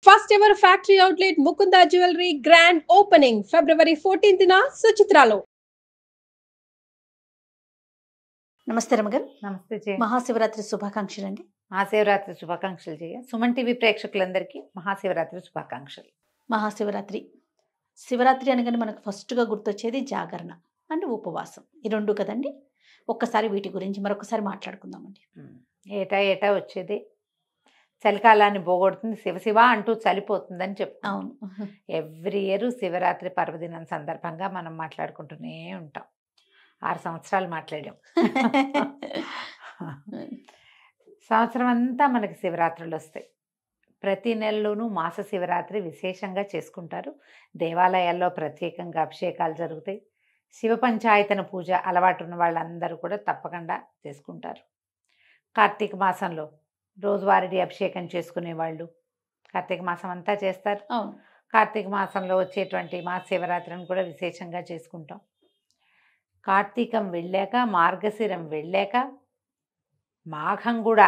First ever factory outlet Mukunda Jewelry grand opening February 14th na Suchitralo. నమస్తే రమగారు. నమస్తే జయ. మహాశివరాత్రి శుభాకాంక్షలు అండి. మహాశివరాత్రి శుభాకాంక్షలు జయ. సుమన్ టీవీ ప్రేక్షకులందరికీ మహాశివరాత్రి శుభాకాంక్షలు. మహాశివరాత్రి శివరాత్రి అనగానే మనకు ఫస్ట్గా గుర్తొచ్చేది జాగరణ అంటే ఉపవాసం, ఈ రెండు కదండి. ఒక్కసారి వీటి గురించి మరొకసారి మాట్లాడుకుందామండి. ఏటా ఏటా వచ్చేది చలికాలాన్ని పోగొడుతుంది, శివశివ అంటూ చలిపోతుందని చెప్తాం. అవును, ఎవ్రీ ఇయర్ శివరాత్రి పర్వదినం సందర్భంగా మనం మాట్లాడుకుంటూనే ఉంటాం. 6 సంవత్సరాలు మాట్లాడాం. సంవత్సరం అంతా మనకి శివరాత్రులు వస్తాయి. ప్రతి నెలలోనూ మాస శివరాత్రి విశేషంగా చేసుకుంటారు. దేవాలయాల్లో ప్రత్యేకంగా అభిషేకాలు జరుగుతాయి. శివ పంచాయతన పూజ అలవాటు ఉన్న వాళ్ళందరూ కూడా తప్పకుండా చేసుకుంటారు. కార్తీక మాసంలో రోజువారీ అభిషేకం చేసుకునే వాళ్ళు కార్తీక మాసం అంతా చేస్తారు. అవును, కార్తీక మాసంలో వచ్చేటువంటి మాస శివరాత్రిని కూడా విశేషంగా చేసుకుంటాం. కార్తీకం వెళ్ళాక, మార్గశిరం వెళ్ళాక, మాఘం కూడా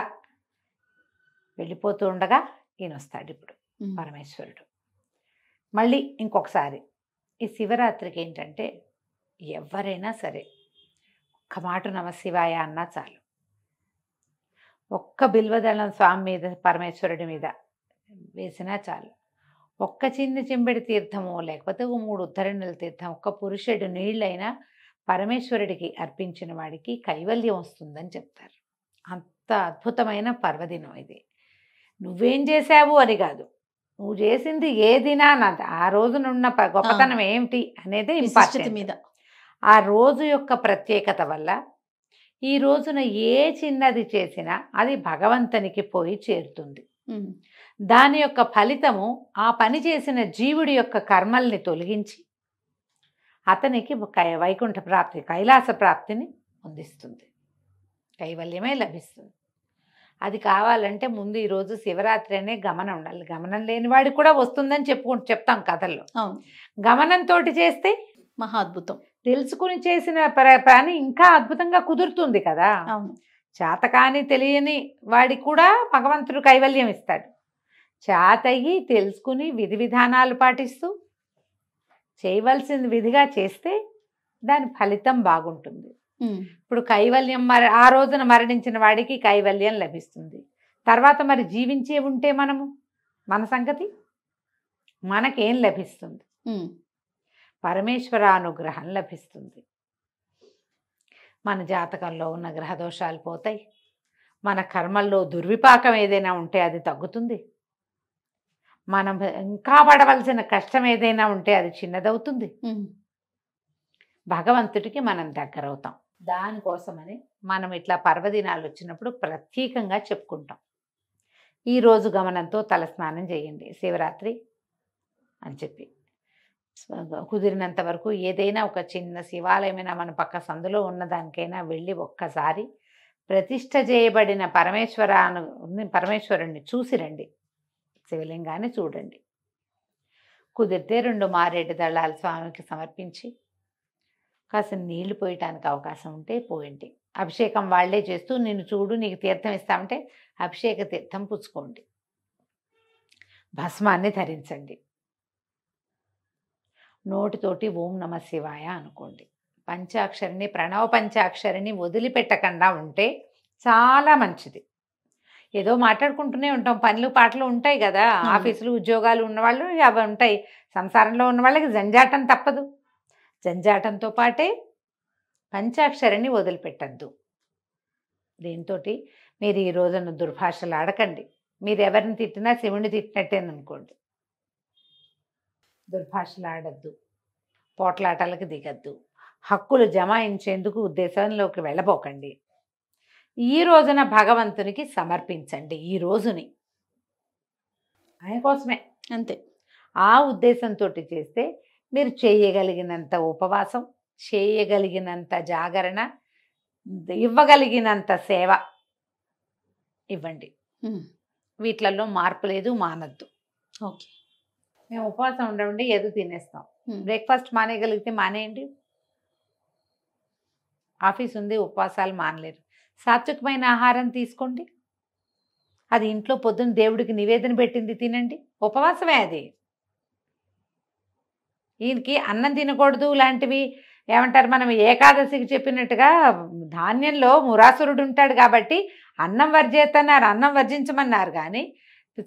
వెళ్ళిపోతూ ఉండగా ఈయన వస్తాడు ఇప్పుడు పరమేశ్వరుడు. మళ్ళీ ఇంకొకసారి ఈ శివరాత్రికి ఏంటంటే ఎవరైనా సరే ఒక్క మాట నమశివాయ అన్నా చాలు, ఒక్క బిల్వదళం స్వామి మీద పరమేశ్వరుడి మీద వేసినా చాలు, ఒక్క చిన్న చెంబెడి తీర్థము లేకపోతే 3 ఉద్ధరణల తీర్థం, ఒక్క పురుషుడు నీళ్ళైనా పరమేశ్వరుడికి అర్పించిన వాడికి కైవల్యం వస్తుందని చెప్తారు. అంత అద్భుతమైన పర్వదినం ఇది. నువ్వేం చేశావు అని కాదు, నువ్వు చేసింది ఏదినా ఆ రోజునున్న గొప్పతనం ఏమిటి అనేది ఇంపార్టెంట్. మీద ఆ రోజు యొక్క ప్రత్యేకత వల్ల ఈ రోజున ఏ చిన్నది చేసినా అది భగవంతునికి పోయి చేరుతుంది. దాని యొక్క ఫలితము ఆ పని చేసిన జీవుడి యొక్క కర్మల్ని తొలగించి అతనికి వైకుంఠ ప్రాప్తి, కైలాస ప్రాప్తిని అందిస్తుంది, కైవల్యమే లభిస్తుంది. అది కావాలంటే ముందు ఈరోజు శివరాత్రి అనే గమనం ఉండాలి. గమనం లేని వాడికి కూడా వస్తుందని చెప్తాం కథల్లో. గమనంతో చేస్తే మహా అద్భుతం. తెలుసుకుని చేసిన పని ఇంకా అద్భుతంగా కుదురుతుంది కదా. చేతకాని తెలియని వాడికి కూడా భగవంతుడు కైవల్యం ఇస్తాడు. చేతయి తెలుసుకుని విధి విధానాలు పాటిస్తూ చేయవలసింది విధిగా చేస్తే దాని ఫలితం బాగుంటుంది. ఇప్పుడు కైవల్యం ఆ రోజున మరణించిన వాడికి కైవల్యం లభిస్తుంది. తర్వాత మరి జీవించే ఉంటే మన సంగతి మనకేం లభిస్తుంది? పరమేశ్వర అనుగ్రహం లభిస్తుంది. మన జాతకంలో ఉన్న గ్రహదోషాలు పోతాయి. మన కర్మల్లో దుర్విపాకం ఏదైనా ఉంటే అది తగ్గుతుంది. మనం ఇంకా పడవలసిన కష్టం ఏదైనా ఉంటే అది చిన్నదవుతుంది. భగవంతుడికి మనం దగ్గరవుతాం. దానికోసమని మనం ఇట్లా పర్వదినాలు వచ్చినప్పుడు ప్రత్యేకంగా చెప్పుకుంటాం. ఈరోజు గమనంతో తలస్నానం చేయండి శివరాత్రి అని చెప్పి, కుదిరినంత వరకు ఏదైనా ఒక చిన్న శివాలయమైనా మన పక్క సందులో ఉన్నదానికైనా వెళ్ళి ఒక్కసారి ప్రతిష్ఠ చేయబడిన పరమేశ్వరుణ్ణి చూసి రండి. శివలింగాన్ని చూడండి. కుదిరితే 2 మారేడు దళాలు స్వామికి సమర్పించి కాస్త నీళ్లు పోయటానికి అవకాశం ఉంటే పోయండి. అభిషేకం వాళ్లే చేస్తూ నిన్ను చూడు నీకు తీర్థం ఇస్తామంటే అభిషేక తీర్థం పుచ్చుకోండి. భస్మాన్ని ధరించండి. నోటితోటి ఓం నమ శివాయ అనుకోండి. పంచాక్షరిని, ప్రణవ పంచాక్షరిని వదిలిపెట్టకుండా ఉంటే చాలా మంచిది. ఏదో మాట్లాడుకుంటూనే ఉంటాం, పనులు పాటలు ఉంటాయి కదా, ఆఫీసులు ఉద్యోగాలు ఉన్నవాళ్ళు అవి ఉంటాయి. సంసారంలో ఉన్న వాళ్ళకి జంజాటం తప్పదు. జంజాటంతో పాటే పంచాక్షరిని వదిలిపెట్టద్దు. దీంతో మీరు ఈ రోజున దుర్భాషలు ఆడకండి. మీరు ఎవరిని తిట్టినా శివుని తిట్టినట్టేననుకోండి. దుర్భాషలు ఆడద్దు, పోట్లాటలకు దిగద్దు, హక్కులు జమాయించేందుకు ఉద్దేశంలోకి వెళ్ళబోకండి. ఈ రోజున భగవంతునికి సమర్పించండి. ఈ రోజుని ఆయన కోసమే, అంతే. ఆ ఉద్దేశంతో చేస్తే మీరు చేయగలిగినంత ఉపవాసం, చేయగలిగినంత జాగరణ, ఇవ్వగలిగినంత సేవ ఇవ్వండి. వీటిలలో మార్పు లేదు, మానద్దు. ఓకే, మేము ఉపవాసం ఉండవండి, ఏదో తినేస్తాం. బ్రేక్ఫాస్ట్ మానేయగలిగితే మానేయండి. ఆఫీస్ ఉంది, ఉపవాసాలు మానలేరు. సాత్వికమైన ఆహారం తీసుకోండి. అది ఇంట్లో పొద్దున్న దేవుడికి నివేదన పెట్టింది తినండి. ఉపవాసమే అది. ఈయనకి అన్నం తినకూడదు లాంటివి ఏమంటారు, మనం ఏకాదశికి చెప్పినట్టుగా ధాన్యంలో మురాసురుడు ఉంటాడు కాబట్టి అన్నం వర్జేత్తన్నారు, అన్నం వర్జించమన్నారు. కానీ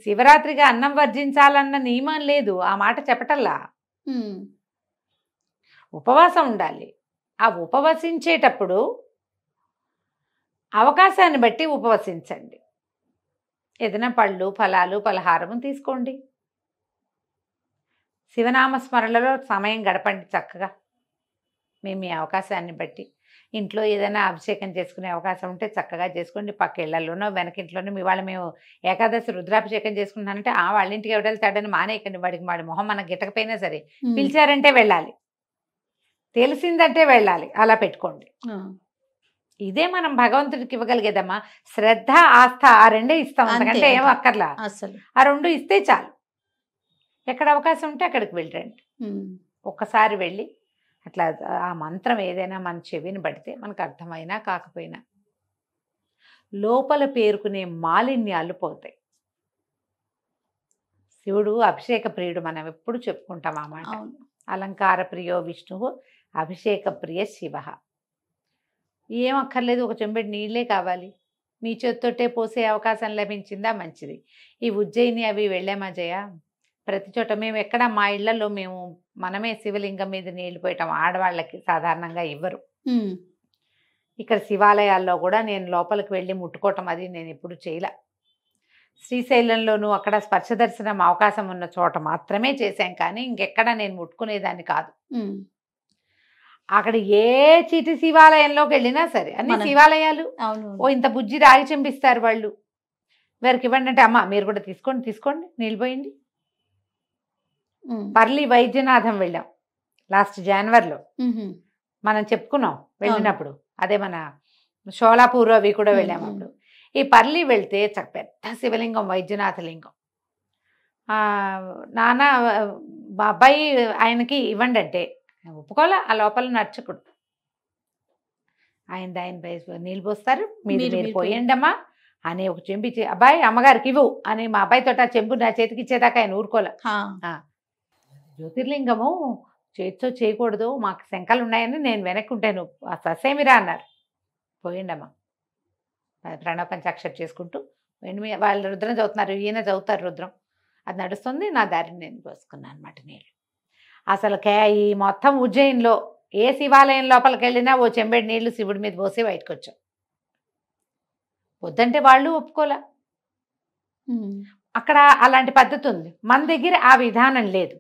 శివరాత్రిగా అన్నం వర్జించాలన్న నియమం లేదు, ఆ మాట చెప్పటల్లా. ఉపవాసం ఉండాలి. ఆ ఉపవసించేటప్పుడు అవకాశాన్ని బట్టి ఉపవసించండి. ఏదైనా పళ్ళు, ఫలాలు, పలహారము తీసుకోండి. శివనామస్మరణలో సమయం గడపండి చక్కగా. మేము మీ అవకాశాన్ని బట్టి ఇంట్లో ఏదైనా అభిషేకం చేసుకునే అవకాశం ఉంటే చక్కగా చేసుకోండి. పక్క ఇళ్లలోనో వెనకింట్లోనో మీ వాళ్ళు మేము ఏకాదశి రుద్రాభిషేకం చేసుకుంటున్నానంటే వాళ్ళ ఇంటికి వెళ్తాడని మానేయకండి. వాడి మొహం మనకు గిట్టకపోయినా సరే పిలిచారంటే వెళ్ళాలి, తెలిసిందంటే వెళ్ళాలి, అలా పెట్టుకోండి. ఇదే మనం భగవంతుడికి ఇవ్వగలిగేదమ్మా. శ్రద్ధ, ఆస్థ, ఆ రెండే ఇస్తాం, అంతకంటే ఏమో అక్కర్లా. అసలు ఆ రెండు ఇస్తే చాలు. ఎక్కడ అవకాశం ఉంటే అక్కడికి వెళ్ళండి. ఒక్కసారి వెళ్ళి అట్లా ఆ మంత్రం ఏదైనా మన చెవిని పడితే మనకు అర్థమైనా కాకపోయినా లోపల పేరుకునే మాలిన్యాలు పోతాయి. శివుడు అభిషేక ప్రియుడు, మనం ఎప్పుడు చెప్పుకుంటాం ఆ మాట. అలంకార ప్రియో విష్ణువు అభిషేక ప్రియ శివ. ఏం అక్కర్లేదు, ఒక చెంబెడు నీళ్ళే కావాలి. మీ చేత్తోటే పోసే అవకాశం లభించిందా మంచిది. ఈ ఉజ్జయిని అవి వెళ్ళామా జయ, ప్రతి చోట మేము ఎక్కడ మా ఇళ్లలో మేము మనమే శివలింగం మీద నీళ్లు పోయటం, ఆడవాళ్ళకి సాధారణంగా ఇవ్వరు. ఇక్కడ శివాలయాల్లో కూడా నేను లోపలికి వెళ్ళి ముట్టుకోవటం అది నేను ఎప్పుడు చేయలే. శ్రీశైలంలోనూ అక్కడ స్పర్శ దర్శనం అవకాశం ఉన్న చోట మాత్రమే చేశాం, కానీ ఇంకెక్కడ నేను ముట్టుకునేదాన్ని కాదు. అక్కడ ఏ చీటి శివాలయంలోకి వెళ్ళినా సరే అన్ని శివాలయాలు ఇంత బుజ్జి రాగి చెంపిస్తారు వాళ్ళు. వారికి ఇవ్వండి అంటే అమ్మ మీరు కూడా తీసుకోండి నీళ్ళు పోయండి. పర్లి వైద్యనాథం వెళ్ళాం లాస్ట్ జనవరిలో, మనం చెప్పుకున్నాం వెళ్ళినప్పుడు. అదే మన షోలాపూర్ అవి కూడా వెళ్ళాము అప్పుడు. ఈ పర్లి వెళ్తే పెద్ద శివలింగం, వైద్యనాథ లింగం. నాన్న మా అబ్బాయి ఆయనకి ఇవ్వండి అంటే ఒప్పుకోలే. ఆ లోపల నర్చకుడు ఆయన నీళ్ళు పోస్తారు, మీరు పోయండి అమ్మా అని ఒక చెంబి అబ్బాయి అమ్మగారికి ఇవ్వు అని మా అబ్బాయితో ఆ చెంబు నా చేతికి ఇచ్చేదాకా ఆయన ఊరుకోలే. జ్యోతిర్లింగము చేతితో చేయకూడదు, మాకు శంకలు ఉన్నాయని నేను వెనక్కి ఉంటాను, ససేమిరా అన్నారు. పోయండి అమ్మా, ప్రణవ పంచాక్షరి చేసుకుంటూ వాళ్ళు రుద్రం చదువుతున్నారు, ఈయన చదువుతారు రుద్రం, అది నడుస్తుంది. నా దారిని నేను పోసుకున్నాను అనమాట నీళ్ళు. అసలు ఈ మొత్తం ఉజ్జయిన్లో ఏ శివాలయం లోపలికి వెళ్ళినా ఓ చెంబెడు నీళ్లు శివుడి మీద పోసి బయటకు వచ్చాం. వద్దంటే వాళ్ళు ఒప్పుకోలే. అక్కడ అలాంటి పద్ధతి ఉంది, మన దగ్గర ఆ విధానం లేదు.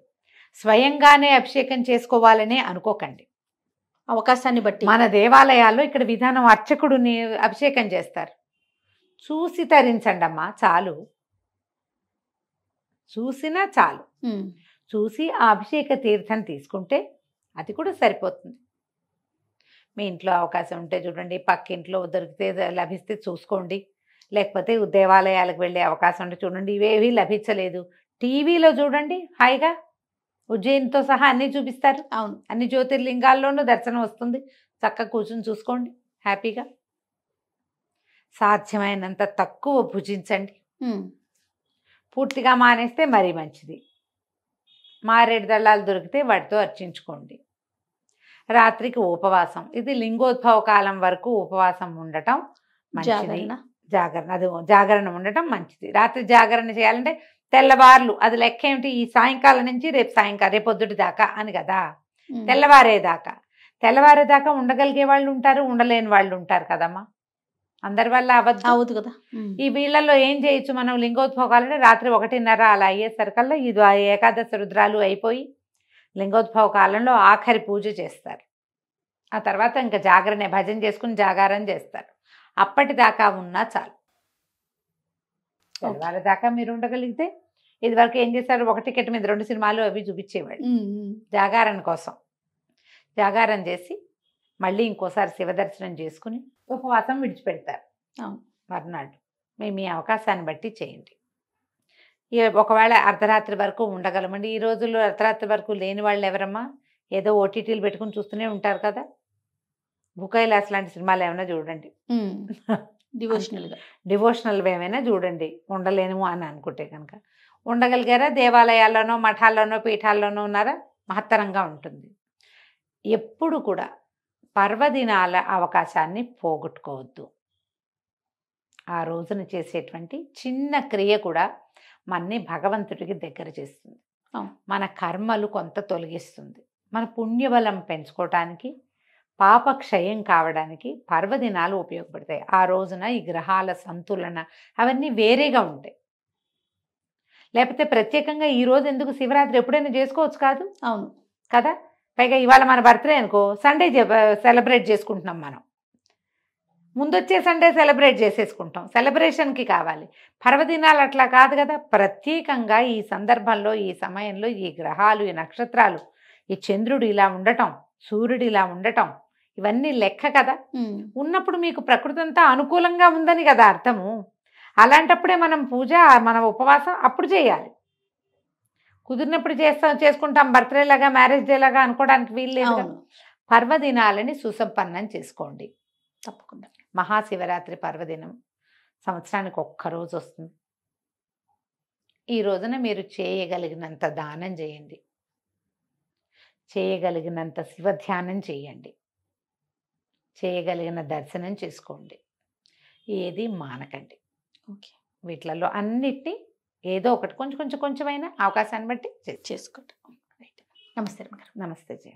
స్వయంగానే అభిషేకం చేసుకోవాలనే అనుకోకండి, అవకాశాన్ని బట్టి. మన దేవాలయాల్లో ఇక్కడ విధానం అర్చకుడిని అభిషేకం చేస్తారు. చూసి తరించండి అమ్మా చాలు, చూసినా చాలు. చూసి ఆ అభిషేక తీర్థం తీసుకుంటే అది కూడా సరిపోతుంది. మీ ఇంట్లో అవకాశం ఉంటే చూడండి, పక్కింట్లో దొరికితే లభిస్తే చూసుకోండి, లేకపోతే దేవాలయాలకు వెళ్ళే అవకాశం ఉంటే చూడండి. ఇవేవి లభించలేదు, టీవీలో చూడండి, హాయిగా ఉజ్జయినితో సహా అన్నీ చూపిస్తారు. అవును, అన్ని జ్యోతిర్లింగాల్లోనూ దర్శనం వస్తుంది. చక్కగా కూర్చుని చూసుకోండి హ్యాపీగా. సాధ్యమైనంత తక్కువ భుజించండి, పూర్తిగా మానేస్తే మరీ మంచిది. మారేడు దళాలు దొరికితే వాటితో అర్చించుకోండి. రాత్రికి ఉపవాసం, ఇది లింగోద్భవ కాలం వరకు ఉపవాసం ఉండటం మంచిది. జాగరణ ఉండటం మంచిది. రాత్రి జాగరణ చేయాలంటే తెల్లవార్లు, అది లెక్క ఏమిటి, ఈ సాయంకాలం నుంచి రేపు పొద్దుటి దాకా అని కదా, తెల్లవారేదాకా. తెల్లవారేదాకా ఉండగలిగే వాళ్ళు ఉంటారు, ఉండలేని వాళ్ళు ఉంటారు కదమ్మా. అందరి వల్ల అవద్దు కదా. ఈ వీళ్ళల్లో ఏం చేయొచ్చు మనం, లింగోద్భవాలంటే రాత్రి 1:30 అలా అయ్యేసరికల్లా ఇది ఏకాదశి రుద్రాలు అయిపోయి లింగోద్భవ కాలంలో ఆఖరి పూజ చేస్తారు. ఆ తర్వాత ఇంకా జాగరణ, భజన చేసుకుని జాగారం చేస్తారు. అప్పటిదాకా ఉన్నా చాలు. తెల్లవారేదాకా మీరు ఉండగలిగితే, ఇది వరకు ఏం చేస్తారు, ఒక టికెట్ మీద 2 సినిమాలు అవి చూపించేవాళ్ళు జాగారణ కోసం. జాగారం చేసి మళ్ళీ ఇంకోసారి శివదర్శనం చేసుకుని ఉపవాసం విడిచిపెడతారు మర్నాడు. మీ అవకాశాన్ని బట్టి చేయండి. ఒకవేళ అర్ధరాత్రి వరకు ఉండగలమండి. ఈ రోజుల్లో అర్ధరాత్రి వరకు లేని వాళ్ళు ఎవరమ్మా, ఏదో ఓటీటీలు పెట్టుకుని చూస్తూనే ఉంటారు కదా. బుకైలాస్ లాంటి సినిమాలు ఏమైనా చూడండి, డివోషనల్ ఏమైనా చూడండి, ఉండలేము అని అనుకుంటే కనుక. ఉండగలిగారా? దేవాలయాల్లోనో మఠాల్లోనో పీఠాల్లోనో ఉన్నారా? మహత్తరంగా ఉంటుంది. ఎప్పుడు కూడా పర్వదినాల అవకాశాన్ని పోగొట్టుకోవద్దు. ఆ రోజున చేసేటువంటి చిన్న క్రియ కూడా మనని భగవంతుడికి దగ్గర చేస్తుంది. మన కర్మలు కొంత తొలగిస్తుంది. మన పుణ్యబలం పెంచుకోవటానికి, పాపక్షయం కావడానికి పర్వదినాలు ఉపయోగపడతాయి. ఆ రోజున ఈ గ్రహాల సంతులన అవన్నీ వేరేగా ఉంటాయి. లేకపోతే ప్రత్యేకంగా ఈ రోజు ఎందుకు, శివరాత్రి ఎప్పుడైనా చేసుకోవచ్చు కాదు? అవును కదా. పైగా ఇవాళ మన బర్త్డే అనుకో, సండే సెలబ్రేట్ చేసుకుంటున్నాం. మనం ముందొచ్చే సండే సెలబ్రేట్ చేసేసుకుంటాం. సెలబ్రేషన్కి కావాలి. పర్వదినాలు అట్లా కాదు కదా. ప్రత్యేకంగా ఈ సందర్భంలో, ఈ సమయంలో ఈ గ్రహాలు, ఈ నక్షత్రాలు, ఈ చంద్రుడు ఇలా ఉండటం, సూర్యుడు ఇలా ఉండటం, ఇవన్నీ లెక్క కదా. ఉన్నప్పుడు మీకు ప్రకృతి అంతా అనుకూలంగా ఉందని కదా అర్థము. అలాంటప్పుడే మనం పూజ, మన ఉపవాసం అప్పుడు చేయాలి. కుదిరినప్పుడు చేసుకుంటాం. బర్త్డే లాగా, మ్యారేజ్ డే లాగా అనుకోవడానికి వీలు లేదు. పర్వదినాలని సుసంపన్నం చేసుకోండి తప్పకుండా. మహాశివరాత్రి పర్వదినం సంవత్సరానికి ఒక్కరోజు వస్తుంది. ఈ రోజున మీరు చేయగలిగినంత దానం చేయండి, చేయగలిగినంత శివధ్యానం చేయండి, చేయగలిగిన దర్శనం చేసుకోండి. ఏది మానకండి. ఓకే, వీటిలలో అన్నిటినీ ఏదో ఒకటి కొంచెమైనా అవకాశాన్ని బట్టి చేసుకోండి. నమస్తే. నమస్తే జయ.